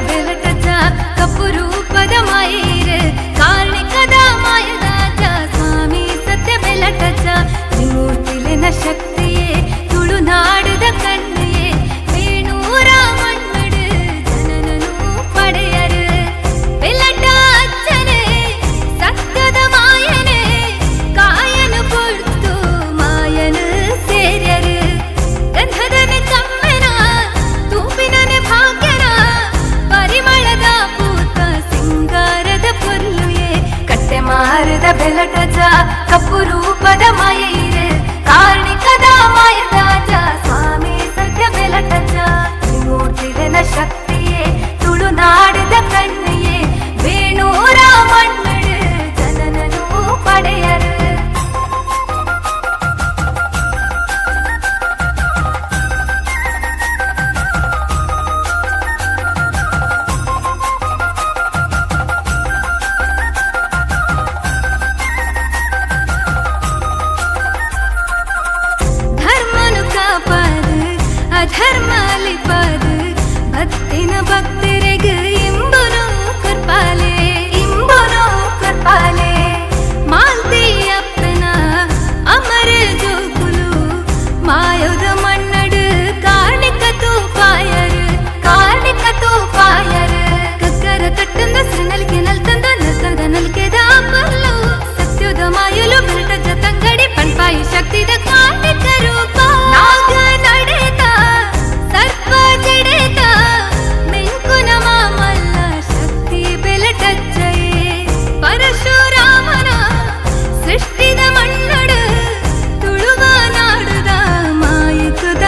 ಬೆಲಟಜ ಕಪ್ಪು ರೂಪದ ಮಾಯೇರ ಕಾರಣಿಕದ ಮಾಯದಾಜ ಸ್ವಾಮಿ ಸತ್ಯ ಬೆಲಟಜ ತ್ರಿಮೂರ್ತಿಲಿನ ಶಕ್ತಿಯೇ ತುಳುನಾಡದ ಕಣ್ಣಿಯೇ ವೇಣೂರ ಮಣ್ಣಡು ಜನನನು ಪಡೆಯರು ಬೆಲಟ ಅಜ್ಜನೇ ಸತ್ಯದ ಮಾಯನೇ ಕಾಯನು ಕೊಡ್ತು ಮಾಯನು ಸೇರ್ಯರು ಗಂಧದನೆ ಕಮ್ಮೆನ ತೂಪಿನನೆ ಭಾಗ್ಯನ ಪರಿಮಳದ ಪೂತ ಸಿಂಗಾರದ ಪೊರ್ಲುಯೇ ಕಟ್ಟೆ ಮಾರದ ಬೆಲಟಜ ಕಪ್ಪು ರೂಪದ ಮಾಯೈರೆ ಕಾರಣಿಕದ ಮಾಯದಾಜ ಸ್ವಾಮಿ ಸತ್ಯ ಬೆಲಟಜ ತ್ರಿಮೂರ್ತಿಲಿನ ಶಕ್ತಿಯೇ ತುಳುನಾಡದ ಕಣ್ಣಿಯೇ ವೇಣೂರ ಮಣ್ಣಡು ಜನನನು ಪಡೆಯರು ಅಧರ್ಮ ಲಿಪದ ಭಕ್ತಿನ ಭಕ್ತರಿಗೆ ಇಂಬುನು ಕೃಪಾಲೆ ಮಾಲ್ತಿ ಅಪ್ಪನ ಅಮರ ಜೋಗುಲು ಮಾಯೋದ ಮಣ್ಣಡು ಕಾರ್ಣಿಕ ತೂಪಾಯರು ಕಕ್ಕರ ಕಟ್ಟಂದ ಸಿನಲ್ಕೆ ನಲ್ತಂದ ನಲ್ಕದ ನಲ್ಕೆದ ಪಲ್ಲು ಸತ್ಯದ ಮಾಯಲು ಬೆಲಟಜ ತಂಗಡಿ ಪಣ್ಪಾಯಿ ಶಕ್ತಿದ ಕಾರ್ಣಿಕ ರೂಪ ನಾಗ ನಡೆದ ಸರ್ಪ ಜಡೆದ ಮೆಂಕುನ ಮಾಮಲ್ಲ ಶಕ್ತಿ ಬೆಲಟಜ್ಜಯೇ ಪರಶುರಾಮನ ಸೃಷ್ಟಿದ ಮಣ್ಣಡು ತುಳುವ ನಾಡುದ ಮಾಯಿಕುದ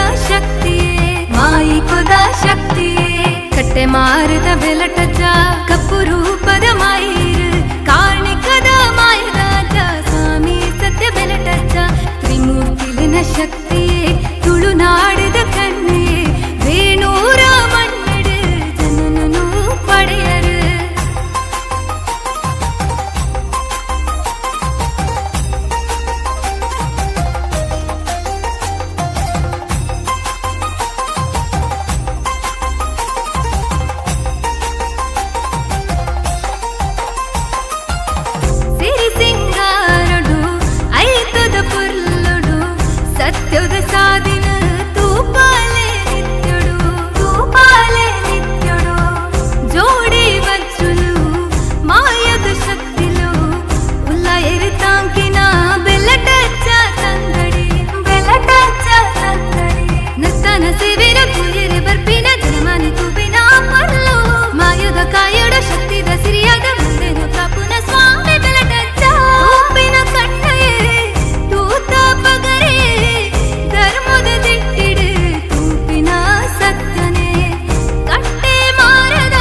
ಶಕ್ತಿಯೇ ಕಟ್ಟೆ ಮಾರದ ಬೆಲಟಜ ಕಪ್ಪು ರೂಪದ ಮಾಯಿರು ಕಾರಣಿಕದ ಮಾಯದಾಜ ಸ್ವಾಮಿ ಸತ್ಯ ಬೆಲಟಜ ತ್ರಿಮೂರ್ತಿಲಿನ ಶಕ್ತಿಯೇ ತುಳುನಾಡದ ಕಣ್ಣಿಯೇ ವೇಣೂರ ಮಣ್ಣಡು ಜನನನು ಪಡೆಯರು ಸಿರಿ ಸಿಂಗಾರಡು ಐತದ ಪುರ್ಲುಡು ಸತ್ಯದ ಸಾದಿನ ತೂಪಾಲೆ ನಿತ್ಯಡು ಜೋಡಿ ವಜ್ಜುಲು ಮಾಯದ ಶಕ್ತಿಲು ಉಲ್ಲ ಎರಿತಾಂಕಿನ ಬೆಲಟಜ್ಜ ತಂಗಡಿ ನರ್ತನ ಸೇವೆನ ಕುರಿರೆ ಬರ್ಪಿನ ಜನಮಾನಿ ತೂಪಿನ ಪಲ್ಲು ಮಾಯದ ಕಾಯಡ ಶಕ್ತಿದ ಸಿರಿಯಾದ ಮುಂದೆನು ಕಾಪುನ ಸ್ವಾಮಿ ಬೆಲಟಜ್ಜ ತೂಪಿನ ಕಣ್ಣಯೇ ತೂತ ಪಗರೇ ಧರ್ಮದ ದಿಟ್ಟಿಡು ತೂಪಿನ ಸತ್ಯನೇ ಕಟ್ಟೆ ಮಾರದ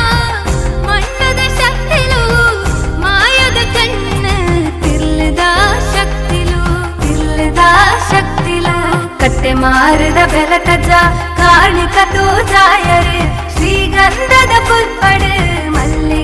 ಮಣ್ಣದ ಶಕ್ತಿಲು ಮಾಯದ ಕಣ್ಣ ತಿರ್ಲದ ಶಕ್ತಿಲು ಕಟ್ಟೆ ಮಾರದ ಬೆಲಟಜ ಕಾರಣಿಕ ತೋಜಾಯರು ಶ್ರೀಗಂಧದ ಪುಲ್ಪಡು ಮಲ್ಲೆ